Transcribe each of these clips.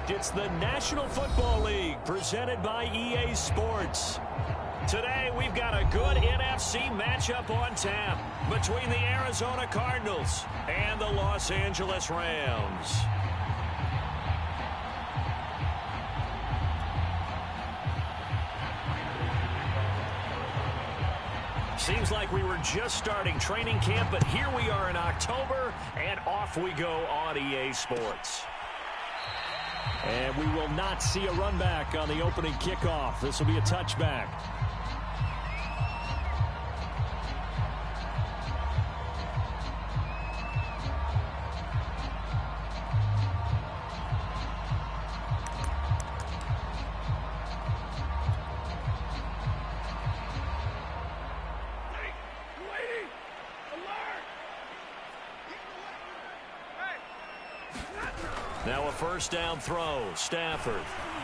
It's the National Football League presented by EA Sports. Today, we've got a good NFC matchup on tap between the Arizona Cardinals and the Los Angeles Rams. Seems like we were just starting training camp, but here we are in October, and off we go on EA Sports. And we will not see a run back on the opening kickoff. This will be a touchback. Now a first down throw. Stafford.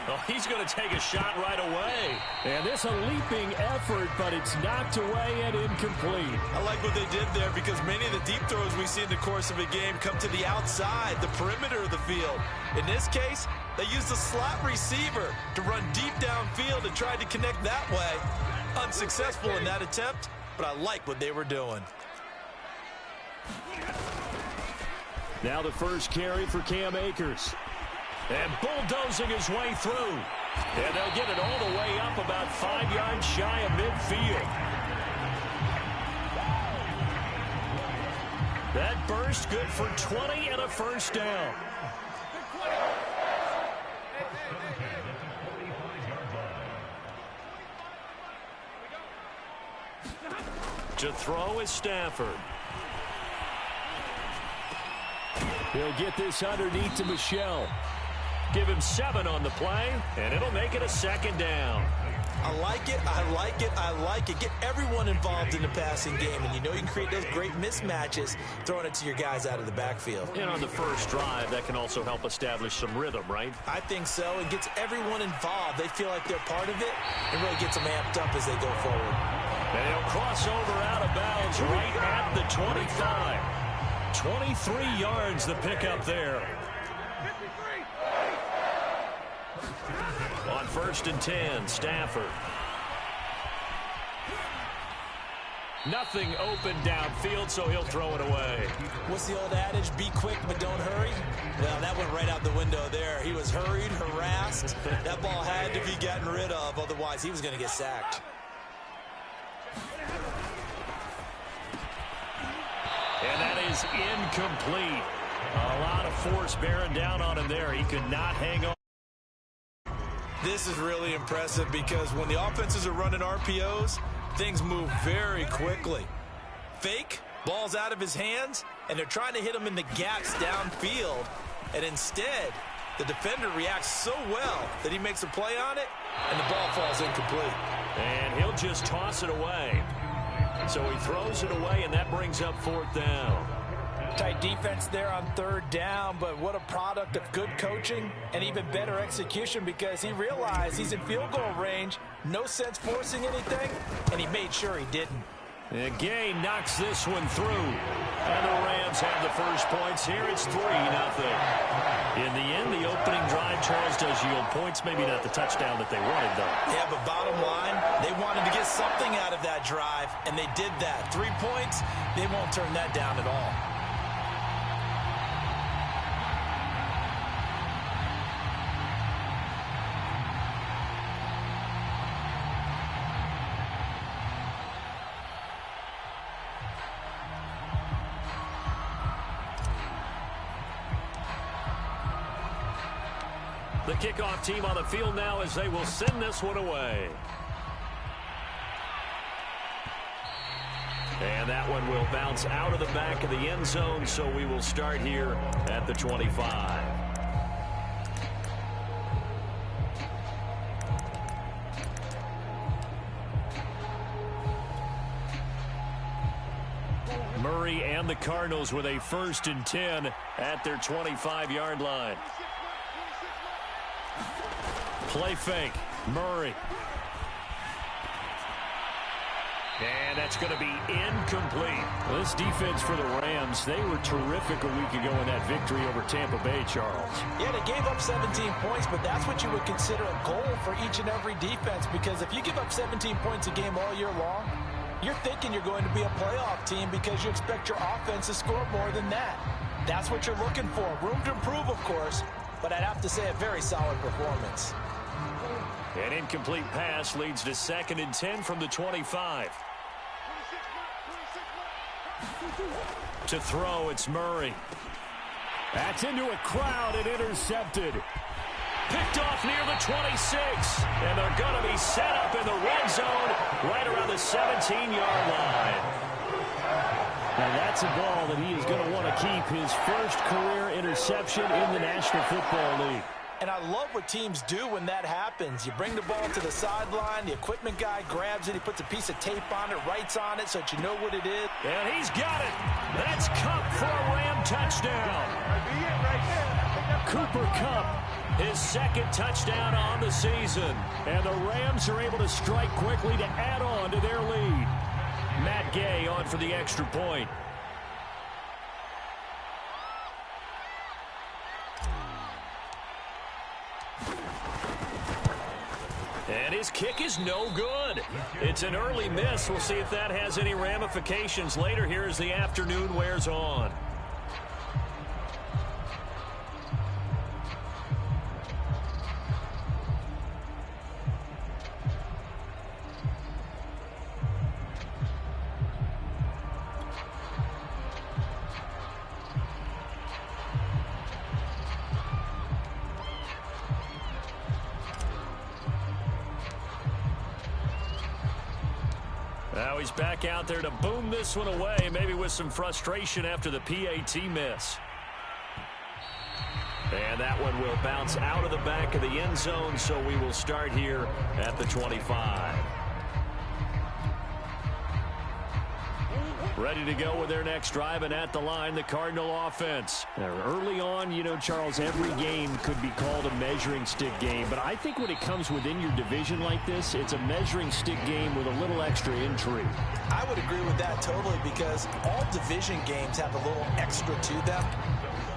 Oh, he's going to take a shot right away. And this a leaping effort, but it's knocked away and incomplete. I like what they did there because many of the deep throws we see in the course of a game come to the outside, the perimeter of the field. In this case, they used a slot receiver to run deep downfield and tried to connect that way. Unsuccessful in that attempt, but I like what they were doing. Now the first carry for Cam Akers. And bulldozing his way through. And they'll get it all the way up about 5 yards shy of midfield. That burst good for 20 and a first down. To throw is Stafford. He'll get this underneath to Michel. Give him 7 on the play, and it'll make it a second down. I like it, I like it, I like it. Get everyone involved in the passing game, and you know you can create those great mismatches throwing it to your guys out of the backfield. And on the first drive, that can also help establish some rhythm, right? I think so. It gets everyone involved. They feel like they're part of it. It really gets them amped up as they go forward. And he'll cross over out of bounds right at the 25. 23 yards the pickup there. On first and 10, Stafford. Nothing open downfield, so he'll throw it away. What's the old adage? Be quick, but don't hurry. Well, that went right out the window there. He was hurried, harassed. That ball had to be gotten rid of, otherwise he was going to get sacked. And that is incomplete. A lot of force bearing down on him there. He could not hang on. This is really impressive because when the offenses are running RPOs, things move very quickly. Fake, ball's out of his hands, and they're trying to hit him in the gaps downfield. And instead, the defender reacts so well that he makes a play on it, and the ball falls incomplete. And he'll just toss it away. So he throws it away, and that brings up 4th down. Tight defense there on 3rd down, but what a product of good coaching and even better execution because he realized he's in field goal range. No sense forcing anything, and he made sure he didn't. And Gay knocks this one through. And the Rams have the first points here. It's 3-0. In the end, the opening drive, Charles, does yield points. Maybe not the touchdown that they wanted, though. Yeah, but bottom line, they wanted to get something out of that drive, and they did that. 3 points, they won't turn that down at all. The kickoff team on the field now as they will send this one away. And that one will bounce out of the back of the end zone, so we will start here at the 25. Murray and the Cardinals with a 1st and 10 at their 25-yard line. Play fake. Murray. And that's going to be incomplete. Well, this defense for the Rams, they were terrific a week ago in that victory over Tampa Bay, Charles. Yeah, they gave up 17 points, but that's what you would consider a goal for each and every defense, because if you give up 17 points a game all year long, you're thinking you're going to be a playoff team because you expect your offense to score more than that. That's what you're looking for. Room to improve, of course, but I'd have to say a very solid performance. An incomplete pass leads to 2nd and 10 from the 25. To throw, it's Murray. That's into a crowd and intercepted. Picked off near the 26. And they're going to be set up in the red zone right around the 17-yard line. And that's a ball that he is going to want to keep, his first career interception in the National Football League. And I love what teams do when that happens. You bring the ball to the sideline, the equipment guy grabs it, he puts a piece of tape on it, writes on it so that you know what it is. And he's got it. That's Kupp for a Ram touchdown. Cooper Kupp, his 2nd touchdown on the season. And the Rams are able to strike quickly to add on to their lead. Matt Gay on for the extra point. And his kick is no good. It's an early miss. We'll see if that has any ramifications later here as the afternoon wears on. Now he's back out there to boom this one away, maybe with some frustration after the PAT miss. And that one will bounce out of the back of the end zone, so we will start here at the 25. Ready to go with their next drive, and at the line, the Cardinal offense. Now, early on, you know, Charles, every game could be called a measuring stick game, but I think when it comes within your division like this, it's a measuring stick game with a little extra intrigue. I would agree with that totally, because all division games have a little extra to them.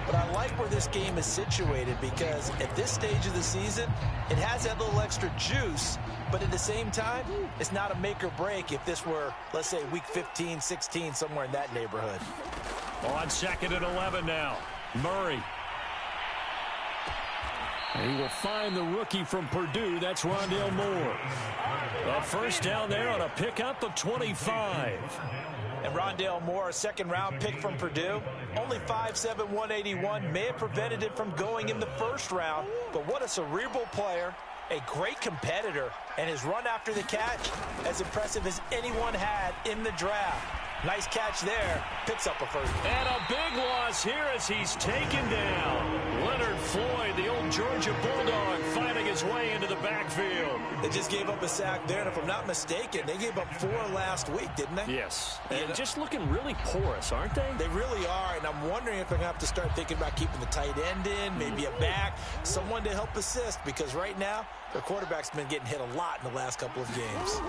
But I like where this game is situated, because at this stage of the season, it has that little extra juice, but at the same time, it's not a make or break if this were, let's say, week 15, 16, somewhere in that neighborhood. On 2nd and 11 now, Murray. And he will find the rookie from Purdue. That's Rondale Moore. A first down there on a pickup of 25. And Rondale Moore, a 2nd-round pick from Purdue, only 5'7", 181, may have prevented it from going in the 1st round, but what a cerebral player, a great competitor, and his run after the catch as impressive as anyone had in the draft. Nice catch there. Picks up a first. And a big loss here as he's taken down. Leonard Floyd, the old Georgia Bulldog, finding his way into the backfield. They just gave up a sack there, and if I'm not mistaken, they gave up 4 last week, didn't they? Yes. And just looking really porous, aren't they? They really are, and I'm wondering if they're going to have to start thinking about keeping the tight end in, maybe a back, someone to help assist, because right now, their quarterback's been getting hit a lot in the last couple of games.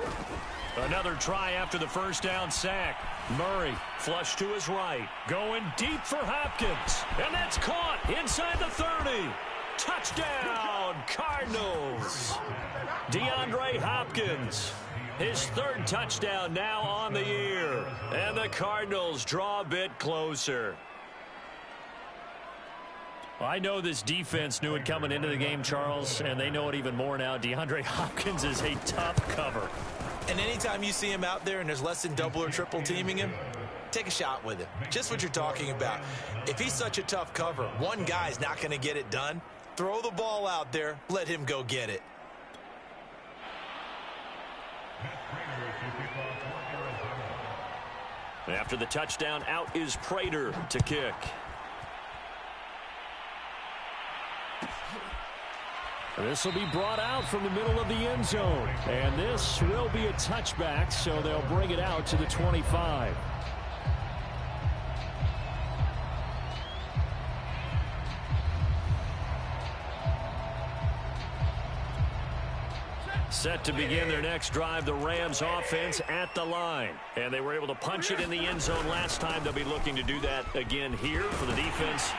Another try after the first down sack. Murray flush to his right. Going deep for Hopkins. And that's caught inside the 30. Touchdown, Cardinals. DeAndre Hopkins. His 3rd touchdown now on the year. And the Cardinals draw a bit closer. I know this defense knew it coming into the game, Charles, and they know it even more now. DeAndre Hopkins is a tough cover. And anytime you see him out there and there's less than double or triple teaming him, take a shot with him. Just what you're talking about. If he's such a tough cover, one guy's not going to get it done. Throw the ball out there. Let him go get it. After the touchdown, out is Prater to kick. This will be brought out from the middle of the end zone. And this will be a touchback, so they'll bring it out to the 25. Set to begin their next drive, the Rams offense at the line. And they were able to punch it in the end zone last time. They'll be looking to do that again here for the defense.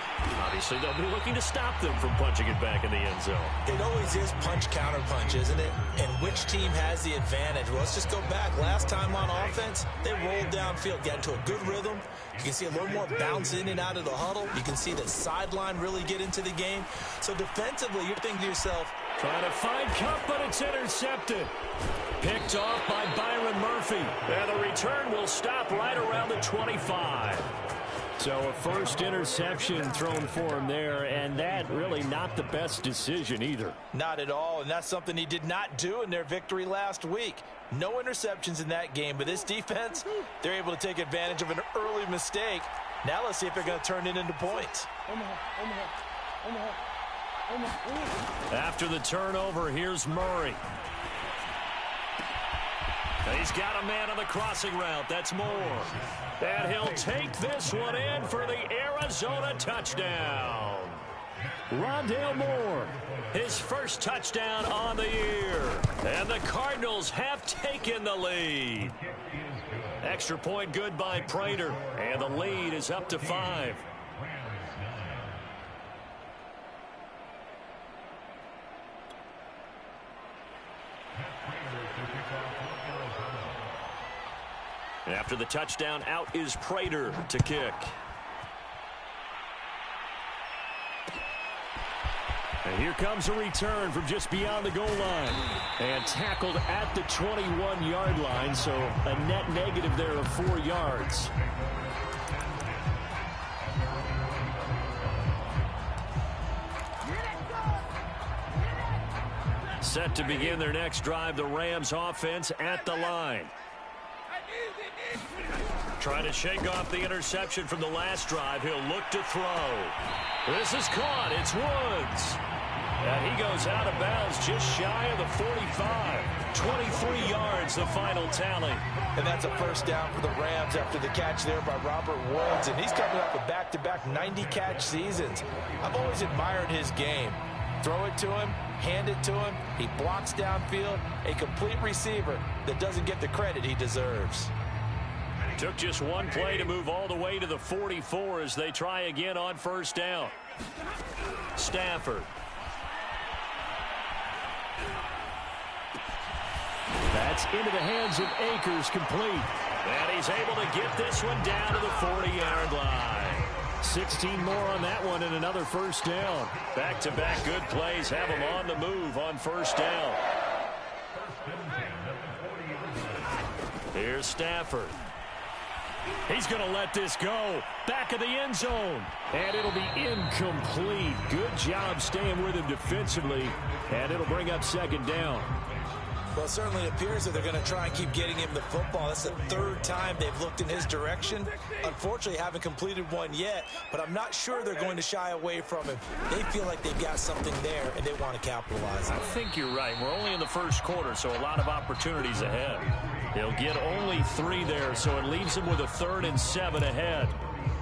Obviously, they'll be looking to stop them from punching it back in the end zone. It always is punch-counter-punch, isn't it? And which team has the advantage? Well, let's just go back. Last time on offense, they rolled downfield, got into a good rhythm. You can see a little more bounce in and out of the huddle. You can see the sideline really get into the game. So defensively, you're thinking to yourself, trying to find Cup, but it's intercepted. Picked off by Byron Murphy. And the return will stop right around the 25. So a first interception thrown for him there, and that really not the best decision either. Not at all, and that's something he did not do in their victory last week. No interceptions in that game, but this defense, they're able to take advantage of an early mistake. Now let's see if they're going to turn it into points. After the turnover, here's Murray. He's got a man on the crossing route. That's Moore. And he'll take this one in for the Arizona touchdown. Rondale Moore, his first touchdown on the year. And the Cardinals have taken the lead. Extra point good by Prater. And the lead is up to 5. After the touchdown, out is Prater to kick. And here comes a return from just beyond the goal line. And tackled at the 21-yard line, so a net negative there of 4 yards. Set to begin their next drive, the Rams offense at the line. Trying to shake off the interception from the last drive. He'll look to throw. This is caught. It's Woods. And he goes out of bounds just shy of the 45. 23 yards, the final tally. And that's a first down for the Rams after the catch there by Robert Woods. And he's coming up with back-to-back 90-catch seasons. I've always admired his game. Throw it to him, hand it to him. He blocks downfield. A complete receiver that doesn't get the credit he deserves. Took just one play to move all the way to the 44 as they try again on first down. Stafford. That's into the hands of Akers, complete. And he's able to get this one down to the 40-yard line. 16 more on that one and another first down. Back-to-back good plays have him on the move on first down. Here's Stafford. He's going to let this go. Back of the end zone. And it'll be incomplete. Good job staying with him defensively. And it'll bring up second down. Well, it certainly appears that they're going to try and keep getting him the football. That's the third time they've looked in his direction. Unfortunately, haven't completed one yet, but I'm not sure they're going to shy away from him. They feel like they've got something there, and they want to capitalize on it. I think you're right. We're only in the first quarter, so a lot of opportunities ahead. They'll get only 3 there, so it leaves them with a 3rd and 7 ahead.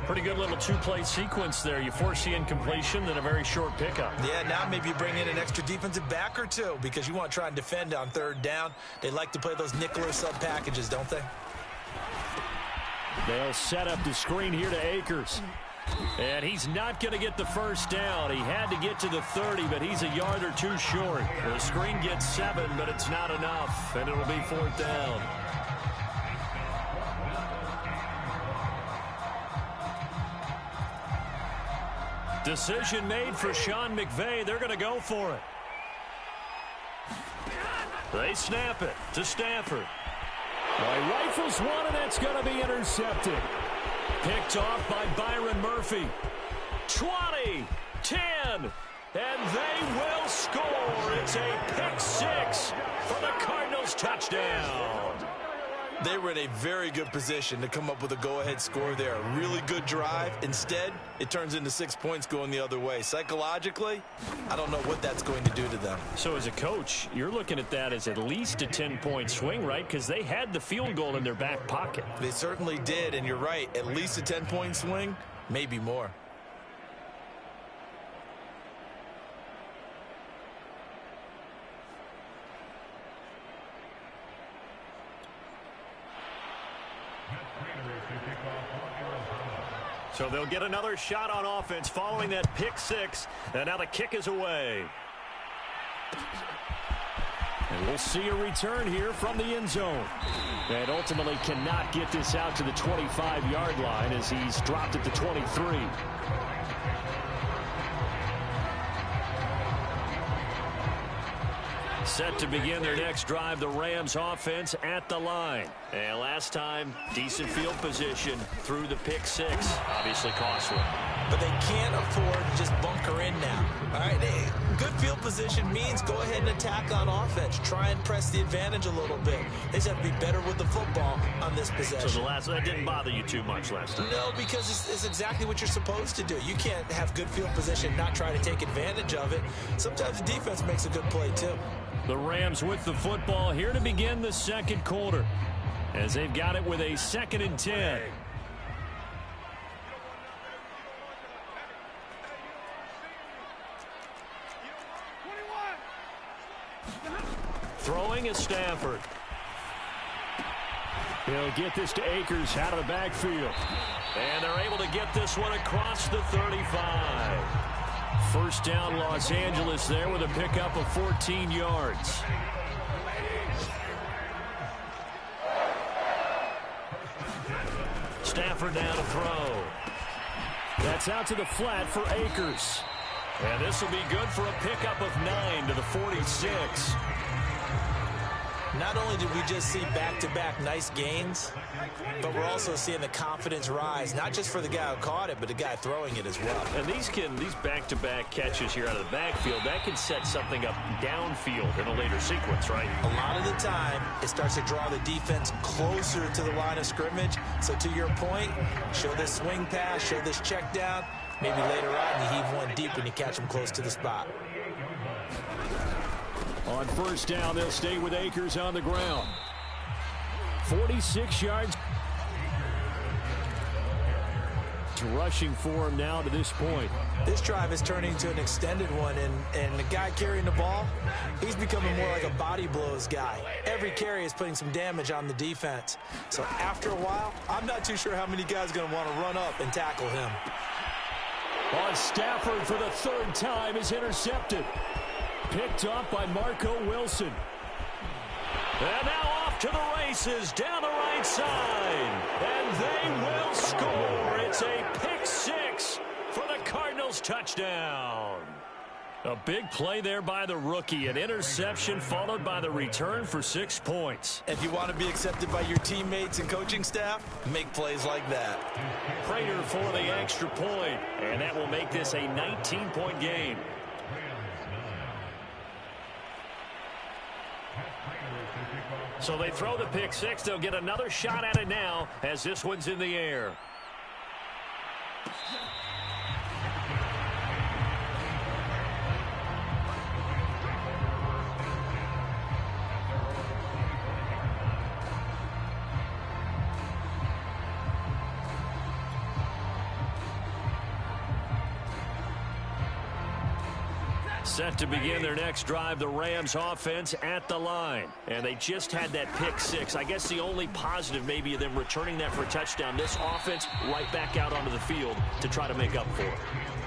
Pretty good little 2-play sequence there. You force the incompletion, then a very short pickup. Yeah, now maybe you bring in an extra defensive back or 2 because you want to try and defend on 3rd down. They like to play those nickel or sub packages, don't they? They'll set up the screen here to Akers. And he's not going to get the first down. He had to get to the 30, but he's a yard or 2 short. The screen gets 7, but it's not enough, and it'll be 4th down. Decision made for Sean McVay. They're going to go for it. They snap it to Stafford. Well, he rifles one, and that's going to be intercepted. Picked off by Byron Murphy. 20, 10, and they will score. It's a pick 6 for the Cardinals touchdown. They were in a very good position to come up with a go-ahead score there. A really good drive. Instead, it turns into 6 points going the other way. Psychologically, I don't know what that's going to do to them. So as a coach, you're looking at that as at least a 10-point swing, right? Because they had the field goal in their back pocket. They certainly did, and you're right. At least a 10-point swing, maybe more. So they'll get another shot on offense following that pick six. And now the kick is away. And we'll see a return here from the end zone. And ultimately cannot get this out to the 25-yard line as he's dropped at the 23. Set to begin their next drive, the Rams offense at the line. And last time, decent field position through the pick six. Obviously costly. But they can't afford to just bunker in now. All right, good field position means go ahead and attack on offense. Try and press the advantage a little bit. They just have to be better with the football on this possession. So that didn't bother you too much last time? No, because it's exactly what you're supposed to do. You can't have good field position and not try to take advantage of it. Sometimes the defense makes a good play too. The Rams with the football here to begin the second quarter as they've got it with a 2nd and 10. Throwing is Stafford. He'll get this to Akers out of the backfield. And they're able to get this one across the 35. First down, Los Angeles there with a pickup of 14 yards. Stafford now to throw. That's out to the flat for Akers. And this will be good for a pickup of 9 to the 46. Not only did we just see back-to-back nice gains, but we're also seeing the confidence rise, not just for the guy who caught it, but the guy throwing it as well. And these back-to-back catches here out of the backfield, that can set something up downfield in a later sequence, right? A lot of the time, it starts to draw the defense closer to the line of scrimmage. So to your point, show this swing pass, show this check down. Maybe later on, you heave one deep when you catch them close to the spot. On first down, they'll stay with Akers on the ground. 46 yards. Rushing for him now to this point. This drive is turning into an extended one, and the guy carrying the ball, he's becoming more like a body blows guy. Every carry is putting some damage on the defense. So after a while, I'm not too sure how many guys are going to want to run up and tackle him. On Stafford for the 3rd time is intercepted. Picked up by Marco Wilson. And now off to the races down the right side. And they will score. It's a pick six for the Cardinals touchdown. A big play there by the rookie. An interception followed by the return for 6 points. If you want to be accepted by your teammates and coaching staff, make plays like that. Prater for the extra point. And that will make this a 19-point game. So they throw the pick six. They'll get another shot at it now as this one's in the air. Set to begin their next drive, the Rams offense at the line. And they just had that pick six. I guess the only positive maybe of them returning that for a touchdown. This offense right back out onto the field to try to make up for it.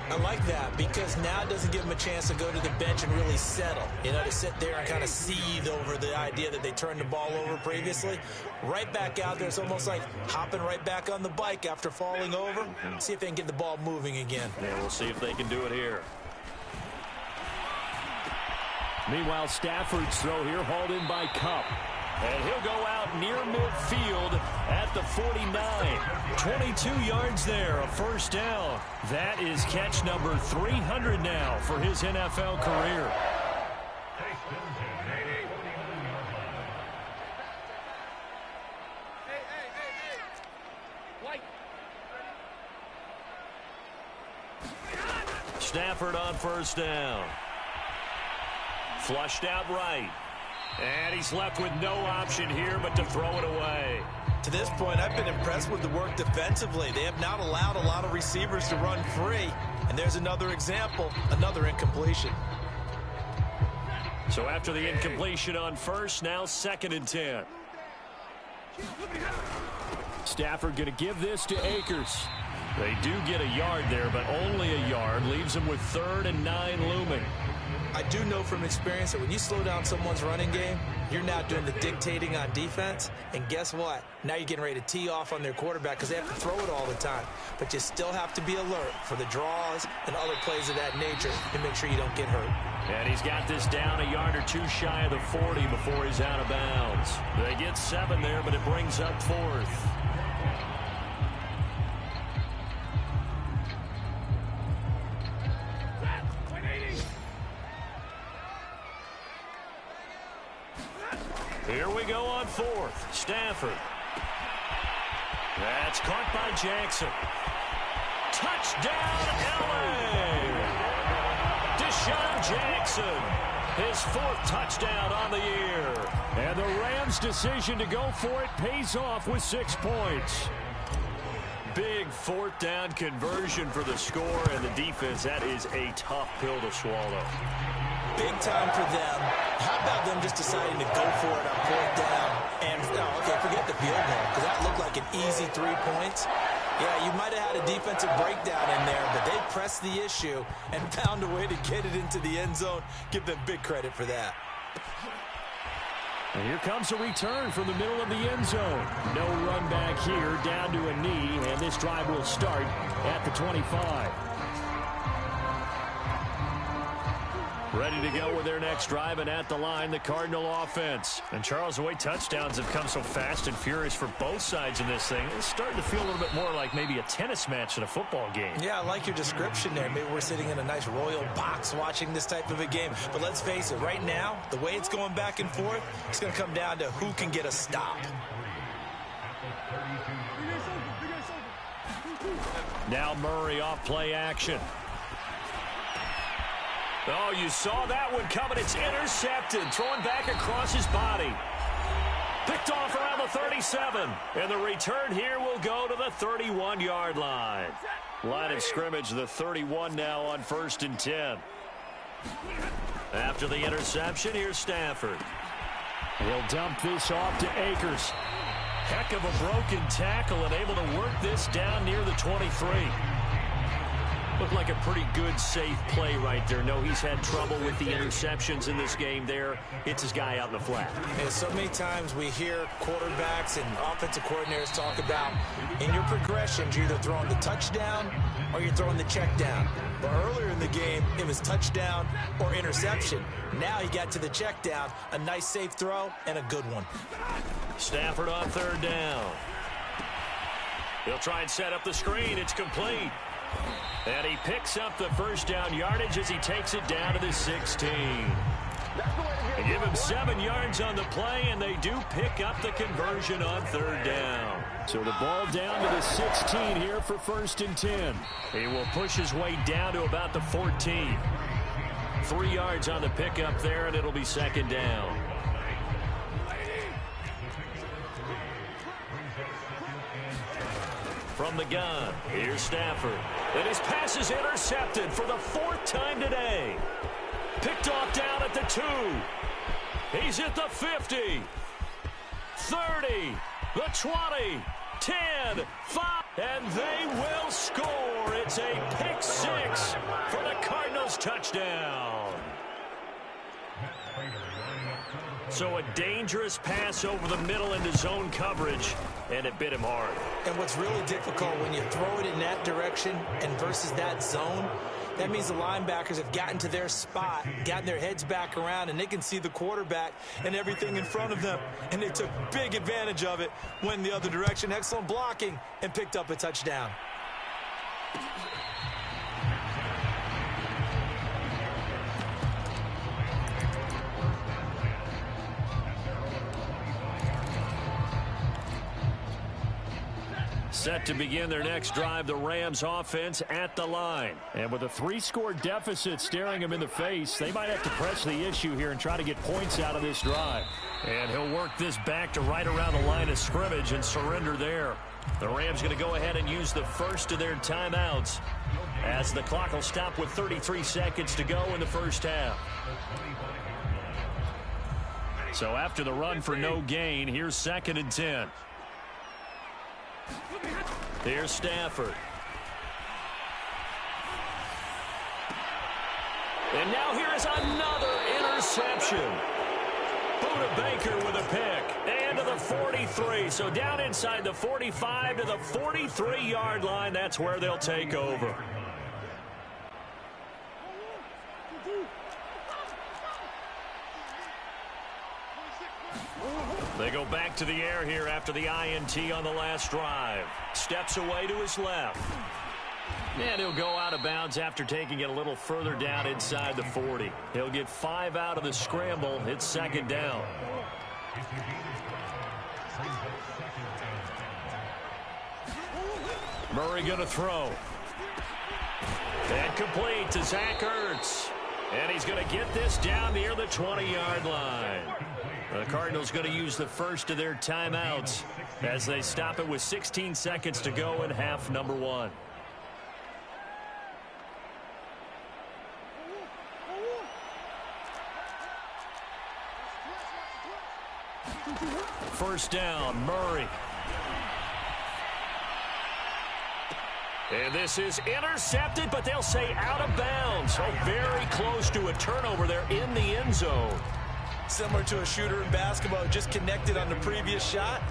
I like that because now it doesn't give them a chance to go to the bench and really settle. You know, to sit there and kind of seethe over the idea that they turned the ball over previously. Right back out there, it's almost like hopping right back on the bike after falling over. See if they can get the ball moving again. Yeah, we'll see if they can do it here. Meanwhile, Stafford's throw here hauled in by Kupp. And he'll go out near midfield at the 49. 22 yards there, a first down. That is catch number 300 now for his NFL career. Stafford on first down. Flushed out right. And he's left with no option here but to throw it away. To this point, I've been impressed with the work defensively. They have not allowed a lot of receivers to run free. And there's another example, another incompletion. So after the incompletion on first, now 2nd and 10. Stafford going to give this to Akers. They do get a yard there, but only a yard. Leaves them with 3rd and 9 looming. I do know from experience that when you slow down someone's running game, you're now doing the dictating on defense. And guess what? Now you're getting ready to tee off on their quarterback because they have to throw it all the time. But you still have to be alert for the draws and other plays of that nature to make sure you don't get hurt. And he's got this down a yard or two shy of the 40 before he's out of bounds. They get 7 there, but it brings up 4th. Here we go on 4th. Stafford. That's caught by Jackson. Touchdown, L.A. Deshaun Jackson. His 4th touchdown on the year. And the Rams' decision to go for it pays off with 6 points. Big 4th down conversion for the score, and the defense, that is a tough pill to swallow. Big time for them. How about them just deciding to go for it on 4th down? And, okay, forget the field goal, because that looked like an easy 3 points. Yeah, you might have had a defensive breakdown in there, but they pressed the issue and found a way to get it into the end zone. Give them big credit for that. And here comes a return from the middle of the end zone. No run back here, down to a knee, and this drive will start at the 25. Ready to go with their next drive, and at the line, the Cardinal offense. And Charles, the way touchdowns have come so fast and furious for both sides in this thing, it's starting to feel a little bit more like maybe a tennis match than a football game. Yeah, I like your description there. Maybe we're sitting in a nice royal box watching this type of a game. But let's face it, right now, the way it's going back and forth, it's going to come down to who can get a stop. Now Murray off play action. Oh, you saw that one coming. It's intercepted. Throwing back across his body. Picked off around the 37. And the return here will go to the 31-yard line. Line of scrimmage, the 31 now on 1st and 10. After the interception, here's Stafford. He'll dump this off to Akers. Heck of a broken tackle and able to work this down near the 23. Looked like a pretty good, safe play right there. No, he's had trouble with the interceptions in this game there. Hits his guy out in the flat. And so many times we hear quarterbacks and offensive coordinators talk about in your progressions, you're either throwing the touchdown or you're throwing the check down. But earlier in the game, it was touchdown or interception. Now he got to the check down, a nice safe throw, and a good one. Stafford on 3rd down. He'll try and set up the screen. It's complete. And he picks up the 1st down yardage as he takes it down to the 16. They give him 7 yards on the play, and they do pick up the conversion on 3rd down. So the ball down to the 16 here for 1st and 10. He will push his way down to about the 14. 3 yards on the pickup there, and it'll be 2nd down. From the gun, here's Stafford. And his pass is intercepted for the 4th time today. Picked off down at the 2. He's at the 50. 30. The 20. 10. 5. And they will score. It's a pick 6 for the Cardinals touchdown. So a dangerous pass over the middle into zone coverage, and it bit him hard. And what's really difficult when you throw it in that direction and versus that zone, that means the linebackers have gotten to their spot, gotten their heads back around, and they can see the quarterback and everything in front of them. And they took big advantage of it, went the other direction, excellent blocking, and picked up a touchdown. Set to begin their next drive, the Rams offense at the line. And with a 3-score deficit staring them in the face, they might have to press the issue here and try to get points out of this drive. And he'll work this back to right around the line of scrimmage and surrender there. The Rams going to go ahead and use the first of their timeouts as the clock will stop with 33 seconds to go in the first half. So after the run for no gain, here's 2nd and 10. Here's Stafford. And now here is another interception. Buda Baker with a pick. And to the 43. So down inside the 45 to the 43-yard line. That's where they'll take over. They go back to the air here after the INT on the last drive. Steps away to his left. And he'll go out of bounds after taking it a little further down inside the 40. He'll get 5 out of the scramble. It's second down. Murray going to throw. And complete to Zach Ertz. And he's going to get this down near the 20-yard line. The Cardinals going to use the first of their timeouts as they stop it with 16 seconds to go in half number 1. First down, Murray. And this is intercepted, but they'll say out of bounds. So very close to a turnover there in the end zone. Similar to a shooter in basketball, just connected on the previous shot.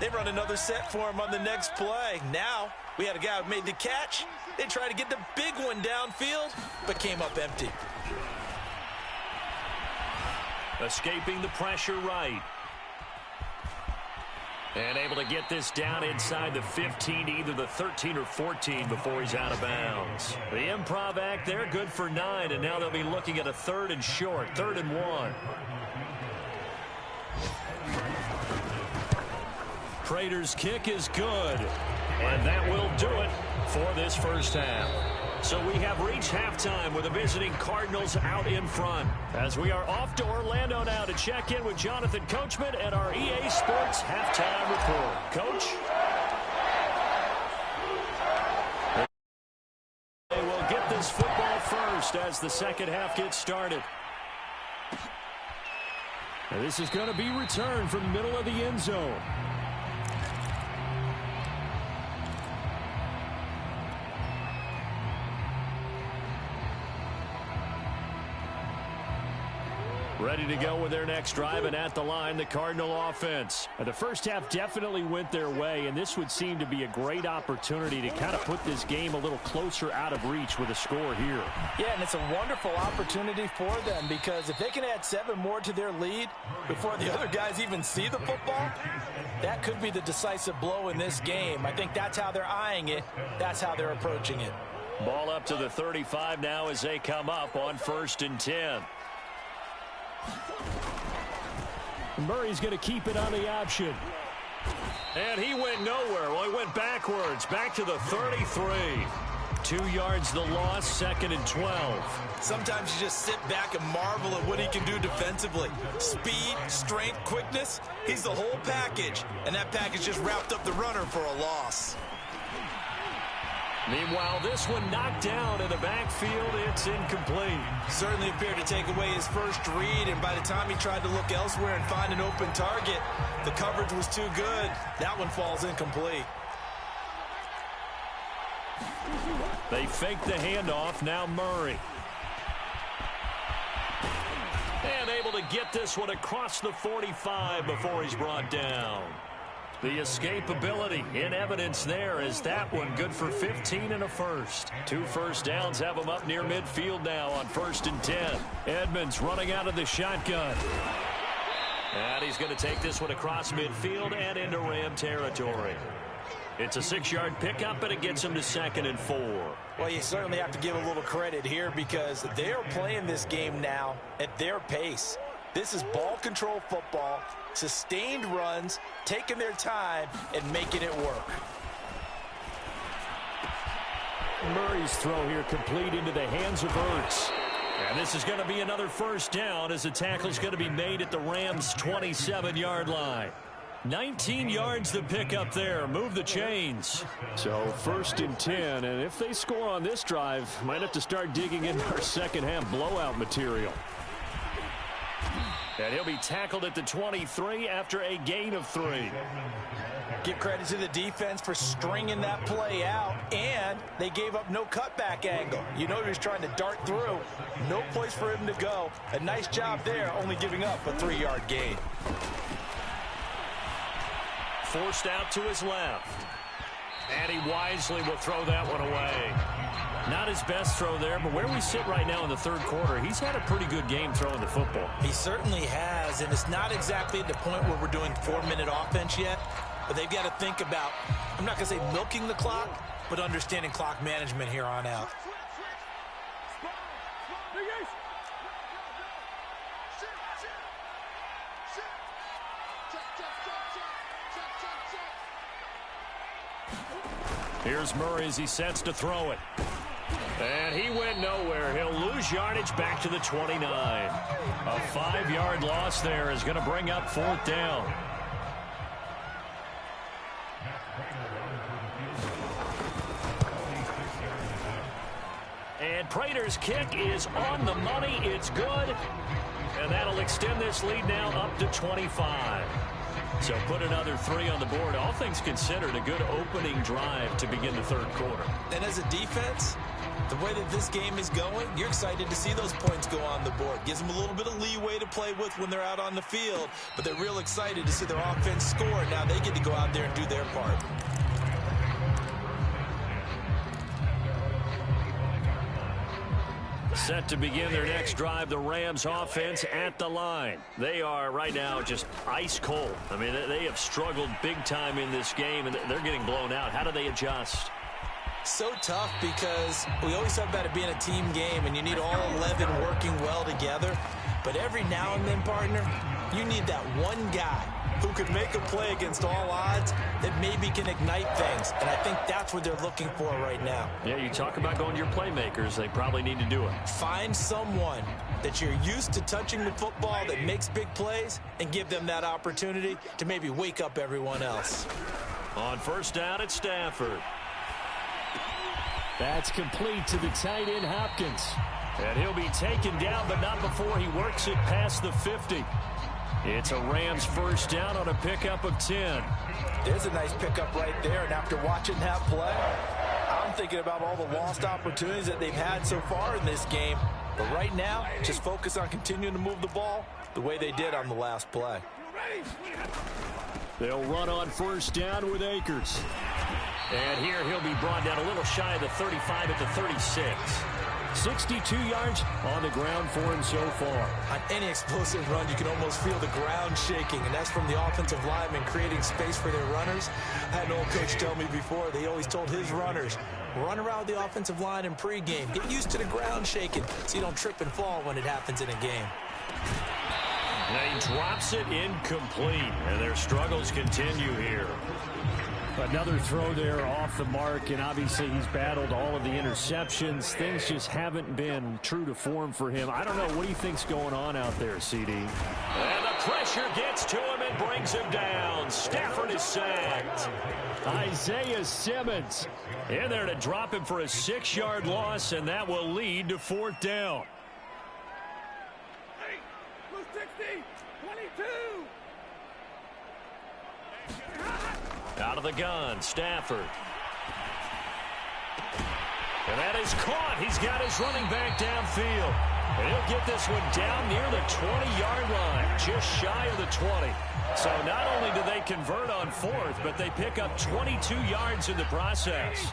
They run another set for him on the next play. Now, we had a guy who made the catch. They tried to get the big one downfield, but came up empty. Escaping the pressure right. And able to get this down inside the 15, either the 13 or 14 before he's out of bounds. The improv act there, good for 9, and now they'll be looking at a 3rd and short, 3rd and 1. Prater's kick is good, and that will do it for this first half. So we have reached halftime with the visiting Cardinals out in front. As we are off to Orlando now to check in with Jonathan Coachman at our EA Sports Halftime Report. Coach? They will get this football first as the second half gets started. And this is going to be returned from the middle of the end zone. Ready to go with their next drive, and at the line, the Cardinal offense. The first half definitely went their way, and this would seem to be a great opportunity to kind of put this game a little closer out of reach with a score here. Yeah, and it's a wonderful opportunity for them because if they can add 7 more to their lead before the other guys even see the football, that could be the decisive blow in this game. I think that's how they're eyeing it. That's how they're approaching it. Ball up to the 35 now as they come up on 1st and 10. Murray's going to keep it on the option. And he went nowhere. Well, he went backwards, back to the 33. 2 yards the loss, 2nd and 12. Sometimes you just sit back and marvel at what he can do defensively. Speed, strength, quickness, he's the whole package. And that package just wrapped up the runner for a loss. Meanwhile, this one knocked down in the backfield. It's incomplete. Certainly appeared to take away his first read, and by the time he tried to look elsewhere and find an open target, the coverage was too good. That one falls incomplete. They fake the handoff. Now Murray. And able to get this one across the 45 before he's brought down. The escapability in evidence there as that one good for 15 and a first. 2 first downs have him up near midfield now on 1st and 10. Edmonds running out of the shotgun. And he's going to take this one across midfield and into Ram territory. It's a 6-yard pickup, and it gets him to 2nd and 4. Well, you certainly have to give a little credit here because they are playing this game now at their pace. This is ball control football, sustained runs, taking their time, and making it work. Murray's throw here complete into the hands of Ertz. And this is going to be another first down as the tackle is going to be made at the Rams' 27-yard line. 19 yards to pick up there. Move the chains. So 1st and 10, and if they score on this drive, might have to start digging into our second half blowout material. And he'll be tackled at the 23 after a gain of 3. Give credit to the defense for stringing that play out, and they gave up no cutback angle. You know he was trying to dart through. No place for him to go. A nice job there, only giving up a 3-yard gain. Forced out to his left. And he wisely will throw that one away. Not his best throw there, but where we sit right now in the third quarter, he's had a pretty good game throwing the football. He certainly has, and it's not exactly at the point where we're doing 4-minute offense yet, but they've got to think about, I'm not going to say milking the clock, but understanding clock management here on out. Here's Murray as he sets to throw it. And he went nowhere. He'll lose yardage back to the 29. A 5-yard loss there is going to bring up 4th down. And Prater's kick is on the money. It's good. And that'll extend this lead now up to 25. So put another 3 on the board. All things considered, a good opening drive to begin the third quarter. And as a defense, the way that this game is going, you're excited to see those points go on the board. Gives them a little bit of leeway to play with when they're out on the field, but they're real excited to see their offense score. Now they get to go out there and do their part. Set to begin their next drive, the Rams offense at the line. They are right now just ice cold. I mean, they have struggled big time in this game, and they're getting blown out. How do they adjust? So tough because we always talk about it being a team game, and you need all 11 working well together. But every now and then, partner, you need that one guy who could make a play against all odds that maybe can ignite things. And I think that's what they're looking for right now. Yeah, you talk about going to your playmakers. They probably need to do it. Find someone that you're used to touching the football that makes big plays and give them that opportunity to maybe wake up everyone else. On first down, it's Stafford. That's complete to the tight end, Hopkins. And he'll be taken down, but not before he works it past the 50. It's a Rams first down on a pickup of 10. There's a nice pickup right there, and after watching that play, I'm thinking about all the lost opportunities that they've had so far in this game. But right now, just focus on continuing to move the ball the way they did on the last play. They'll run on first down with Akers. And here he'll be brought down a little shy of the 35 at the 36. 62 yards on the ground for him so far. On any explosive run, you can almost feel the ground shaking, and that's from the offensive linemen creating space for their runners. I had an old coach tell me before, they always told his runners, run around the offensive line in pregame. Get used to the ground shaking so you don't trip and fall when it happens in a game. And he drops it incomplete, and their struggles continue here. Another throw there off the mark, and obviously he's battled all of the interceptions. Things just haven't been true to form for him. I don't know. What do you think's going on out there, CD? And the pressure gets to him and brings him down. Stafford is sacked. Isaiah Simmons in there to drop him for a 6-yard loss, and that will lead to 4th down. Out of the gun, Stafford. And that is caught. He's got his running back downfield. And he'll get this one down near the 20-yard line, just shy of the 20. So not only do they convert on 4th, but they pick up 22 yards in the process.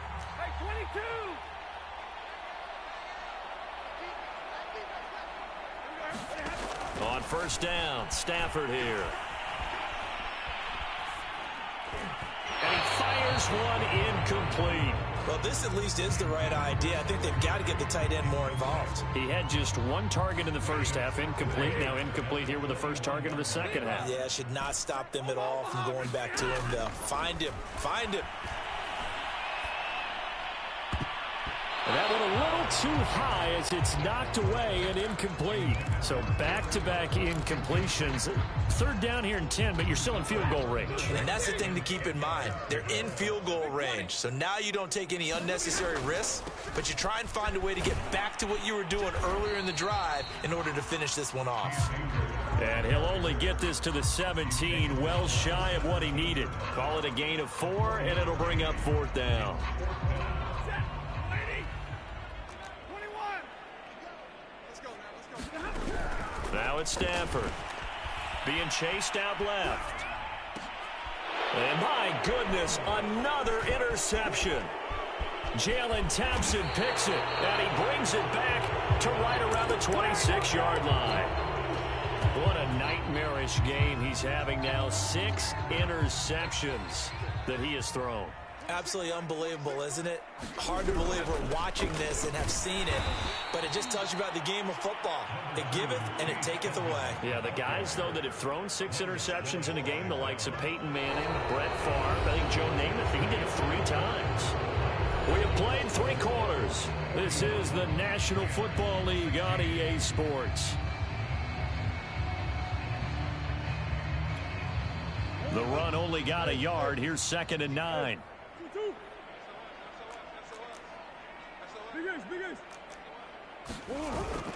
On first down, Stafford here. And he fires one incomplete. Well, this at least is the right idea. I think they've got to get the tight end more involved. He had just one target in the first half, incomplete. Now incomplete here with the first target of the second half. Yeah, should not stop them at all from going back to him, though. Find him. Find him. And That one a little too high as it's knocked away and incomplete. So back-to-back incompletions. Third down here and 10, but you're still in field goal range. And that's the thing to keep in mind. They're in field goal range. So now you don't take any unnecessary risks, but you try and find a way to get back to what you were doing earlier in the drive in order to finish this one off. And he'll only get this to the 17, well shy of what he needed. Call it a gain of 4, and it'll bring up fourth down. Now it's Stafford. Being chased out left. And my goodness, another interception. Jalen Thompson picks it, and he brings it back to right around the 26-yard line. What a nightmarish game he's having now. 6 interceptions that he has thrown. Absolutely unbelievable, isn't it? Hard to believe we're watching this and have seen it, but it just tells you about the game of football. It giveth and it taketh away. Yeah, the guys, though, that have thrown 6 interceptions in a game, the likes of Peyton Manning, Brett Favre, I think Joe Namath, he did it 3 times. We have played 3 quarters. This is the National Football League on EA Sports. The run only got a yard. Here's 2nd and 9.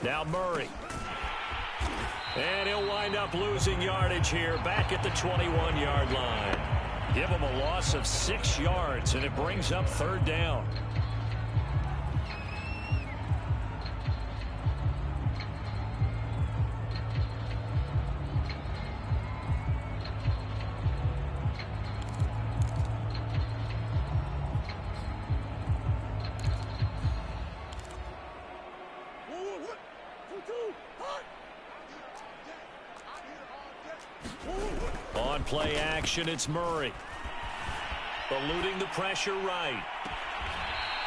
Now Murray. And he'll wind up losing yardage here back at the 21-yard line. Give him a loss of 6 yards, and it brings up 3rd down. On play action, it's Murray. Eluding the pressure right.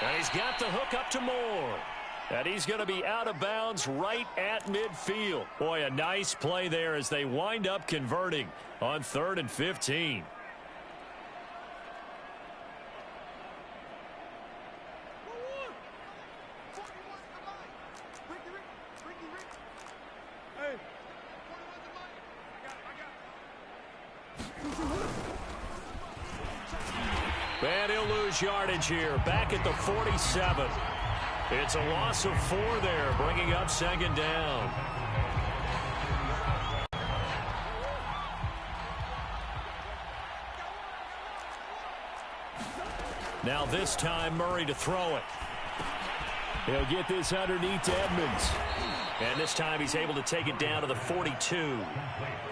And he's got the hook up to Moore. And he's going to be out of bounds right at midfield. Boy, a nice play there as they wind up converting on 3rd and 15. And he'll lose yardage here, back at the 47. It's a loss of 4 there, bringing up 2nd down. Now this time, Murray to throw it. He'll get this underneath to Edmonds. And this time he's able to take it down to the 42.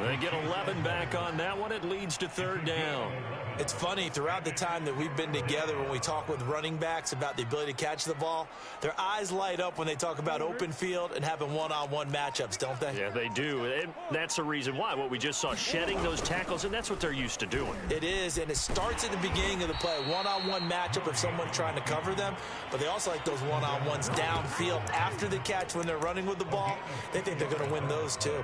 They get 11 back on that one. It leads to 3rd down. It's funny, throughout the time that we've been together, when we talk with running backs about the ability to catch the ball, their eyes light up when they talk about open field and having one-on-one matchups, don't they? Yeah, they do. And that's the reason why. What we just saw, shedding those tackles, and that's what they're used to doing. It is, and it starts at the beginning of the play. One-on-one matchup of someone trying to cover them, but they also like those one-on-ones downfield after the catch when they're running with the ball. They think they're going to win those, too.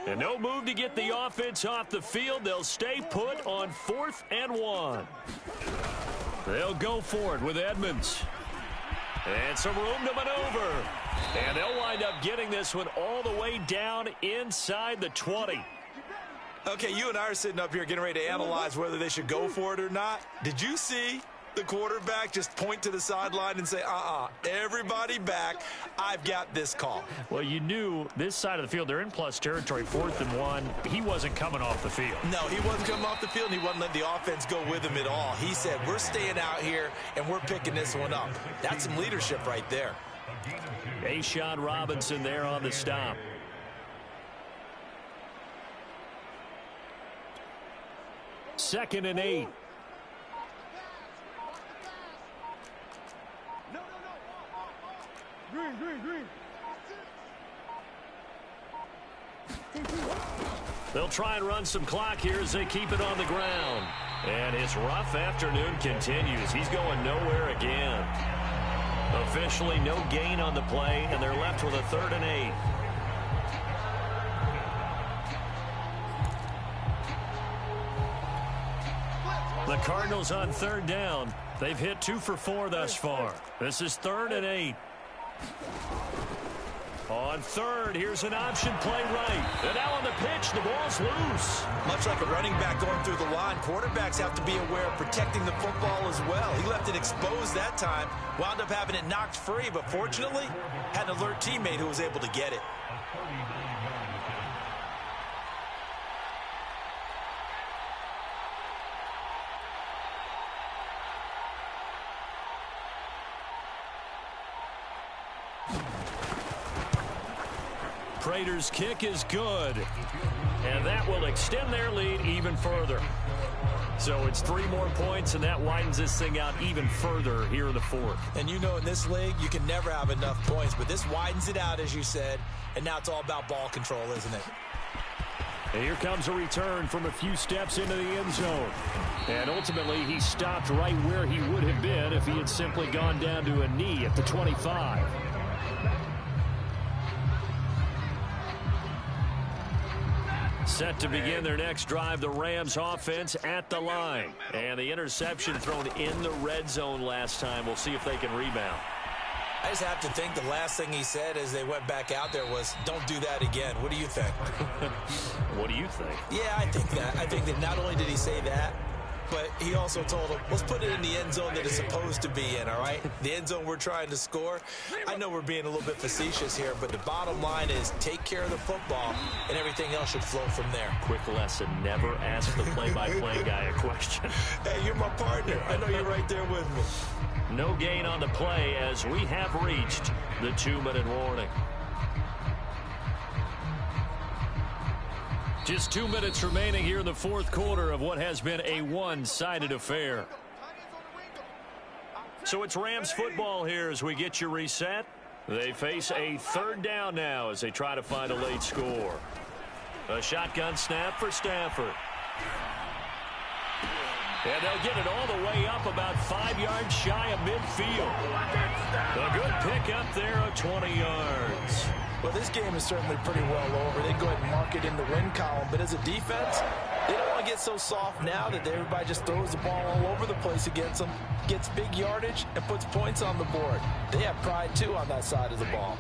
And no move to get the offense off the field. They'll stay put on 4th and 1. They'll go for it with Edmonds. And some room to maneuver. And they'll wind up getting this one all the way down inside the 20. Okay, you and I are sitting up here getting ready to analyze whether they should go for it or not. Did you see the quarterback just point to the sideline and say, everybody back, I've got this call? Well, you knew this side of the field, they're in plus territory, 4th and 1. He wasn't coming off the field. No, he wasn't coming off the field, and he wasn't letting the offense go with him at all. He said, we're staying out here, and we're picking this one up. That's some leadership right there. A'Shawn Robinson there on the stop. Second and 8. Green. They'll try and run some clock here as they keep it on the ground. And his rough afternoon continues. He's going nowhere again. Officially no gain on the play, and they're left with a 3rd and 8. The Cardinals on third down. They've hit 2 for 4 thus far. This is 3rd and 8. On third, here's an option play right. And now on the pitch, the ball's loose. Much like a running back going through the line, quarterbacks have to be aware of protecting the football as well. He left it exposed that time, wound up having it knocked free, but fortunately, had an alert teammate who was able to get it. Prater's kick is good. And that will extend their lead even further. So it's 3 more points, and that widens this thing out even further here in the 4th. And you know in this league, you can never have enough points, but this widens it out, as you said, and now it's all about ball control, isn't it? And here comes a return from a few steps into the end zone. And ultimately, he stopped right where he would have been if he had simply gone down to a knee at the 25. Set to begin their next drive, the Rams offense at the line. And the interception thrown in the red zone last time. We'll see if they can rebound. I just have to think the last thing he said as they went back out there was, don't do that again. What do you think? What do you think? Yeah, I think that. I think that not only did he say that, but he also told him, let's put it in the end zone that it's supposed to be in, all right? The end zone we're trying to score. I know we're being a little bit facetious here, but the bottom line is take care of the football, and everything else should flow from there. Quick lesson, never ask the play-by-play guy a question. Hey, you're my partner. I know you're right there with me. No gain on the play as we have reached the 2-minute warning. Just 2 minutes remaining here in the 4th quarter of what has been a one-sided affair. So it's Rams football here as we get you reset. They face a 3rd down now as they try to find a late score. A shotgun snap for Stafford. And they'll get it all the way up about 5 yards shy of midfield. A good pick up there of 20 yards. Well, this game is certainly pretty well over. They go ahead and mark it in the win column. But as a defense, they don't want to get so soft now that everybody just throws the ball all over the place against them, gets big yardage, and puts points on the board. They have pride, too, on that side of the ball.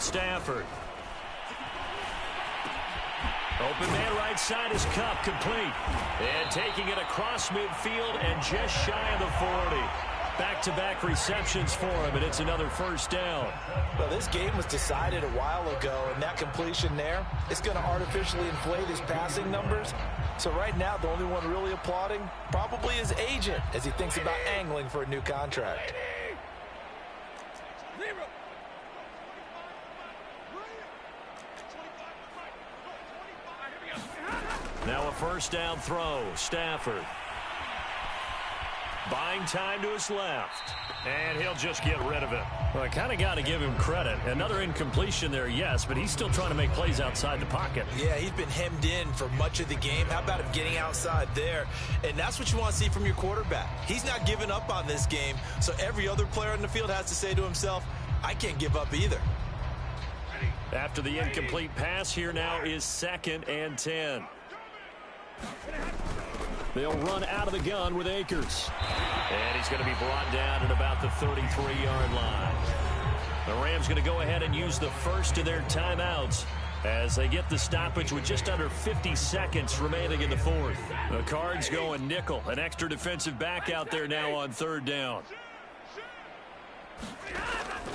Stafford. Open man right side is Cup, complete. And taking it across midfield and just shy of the 40. Back-to-back receptions for him, and it's another 1st down. Well, this game was decided a while ago, and that completion there, it's going to artificially inflate his passing numbers. So right now, the only one really applauding probably his agent as he thinks about angling for a new contract. Now a 1st down throw. Stafford. Buying time to his left. And he'll just get rid of it. Well, I kind of got to give him credit. Another incompletion there, yes, but he's still trying to make plays outside the pocket. Yeah, he's been hemmed in for much of the game. How about him getting outside there? And that's what you want to see from your quarterback. He's not giving up on this game, so every other player in the field has to say to himself, I can't give up either. After the incomplete pass, here now is 2nd and 10. They'll run out of the gun with Akers. And he's going to be brought down at about the 33-yard line. The Rams going to go ahead and use the first of their timeouts as they get the stoppage with just under 50 seconds remaining in the 4th. The Cards going nickel. An extra defensive back out there now on 3rd down.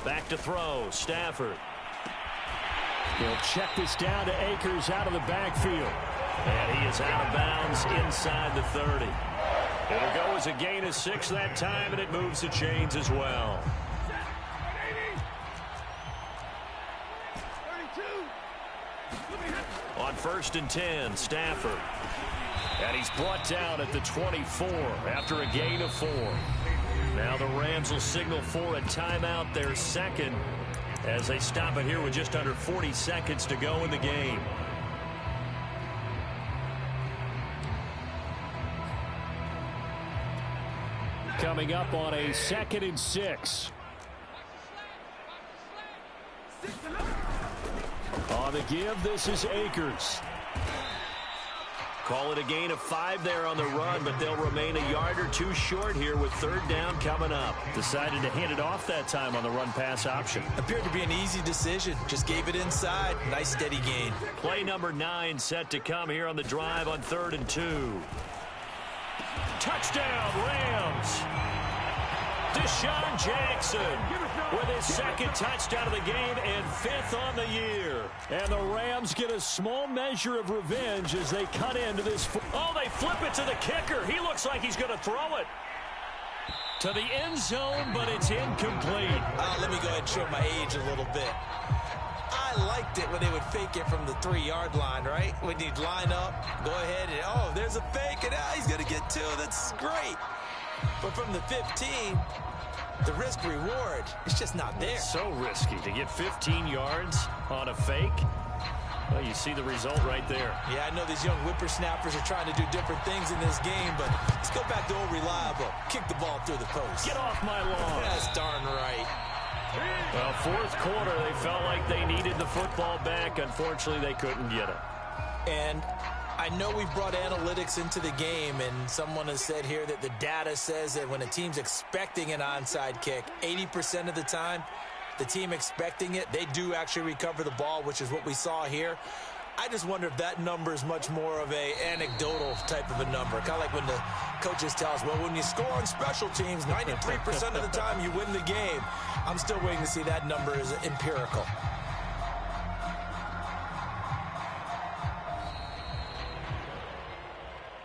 Back to throw. Stafford. He'll check this down to Akers out of the backfield. And he is out of bounds inside the 30. It'll go as a gain of 6 that time, and it moves the chains as well. On 1st and 10, Stafford. And he's brought down at the 24 after a gain of 4. Now the Rams will signal for a timeout, their 2nd, as they stop it here with just under 40 seconds to go in the game. Coming up on a 2nd and 6. On the give, this is Akers. Call it a gain of 5 there on the run, but they'll remain a yard or 2 short here with 3rd down coming up. Decided to hand it off that time on the run-pass option. Appeared to be an easy decision. Just gave it inside. Nice steady gain. Play number 9 set to come here on the drive on 3rd and 2. Touchdown, Rams! Deshaun Jackson with his 2nd touchdown of the game and 5th on the year. And the Rams get a small measure of revenge as they cut into this. Oh, they flip it to the kicker. He looks like he's going to throw it to the end zone, but it's incomplete. Let me go ahead and show my age a little bit. I liked it when they would fake it from the 3-yard line, right? When you'd line up, go ahead and, oh, there's a fake, and he's going to get 2. That's great. But from the 15, the risk-reward, it's just not there. It's so risky to get 15 yards on a fake. Well, you see the result right there. Yeah, I know these young whippersnappers are trying to do different things in this game, but let's go back to old reliable. Kick the ball through the post. Get off my lawn. That's darn right. Well, 4th quarter, they felt like they needed the football back. Unfortunately, they couldn't get it. And I know we've brought analytics into the game, and someone has said here that the data says that when a team's expecting an onside kick, 80% of the time, the team expecting it, they do actually recover the ball, which is what we saw here. I just wonder if that number is much more of a anecdotal type of a number. Kind of like when the coaches tell us, well, when you score on special teams, 93% of the time you win the game. I'm still waiting to see that number is empirical.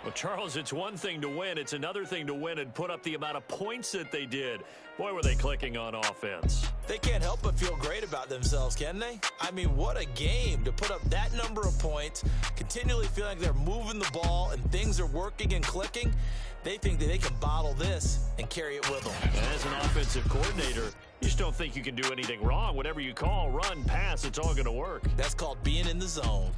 Well, Charles, it's one thing to win. It's another thing to win and put up the amount of points that they did. Boy, were they clicking on offense. They can't help but feel great about themselves, can they? I mean, what a game to put up that number of points, continually feeling like they're moving the ball and things are working and clicking. They think that they can bottle this and carry it with them. As an offensive coordinator, you just don't think you can do anything wrong. Whatever you call, run, pass, it's all going to work. That's called being in the zone.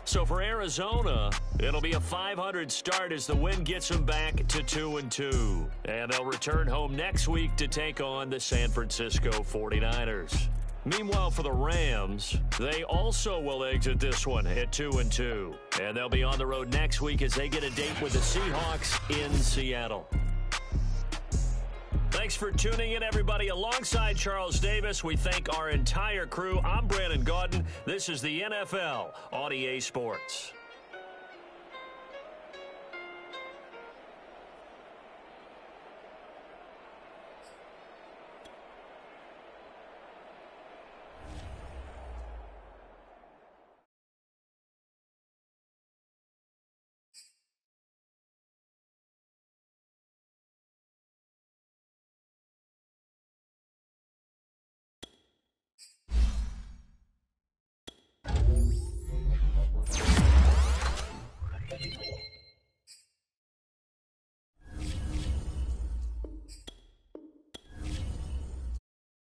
So for Arizona, it'll be a 500 start as the win gets them back to 2-2. And they'll return home next week to take on the San Francisco 49ers. Meanwhile, for the Rams, they also will exit this one at 2-2. And they'll be on the road next week as they get a date with the Seahawks in Seattle. Thanks for tuning in, everybody. Alongside Charles Davis, we thank our entire crew. I'm Brandon Gaudin. This is the NFL on EA Sports.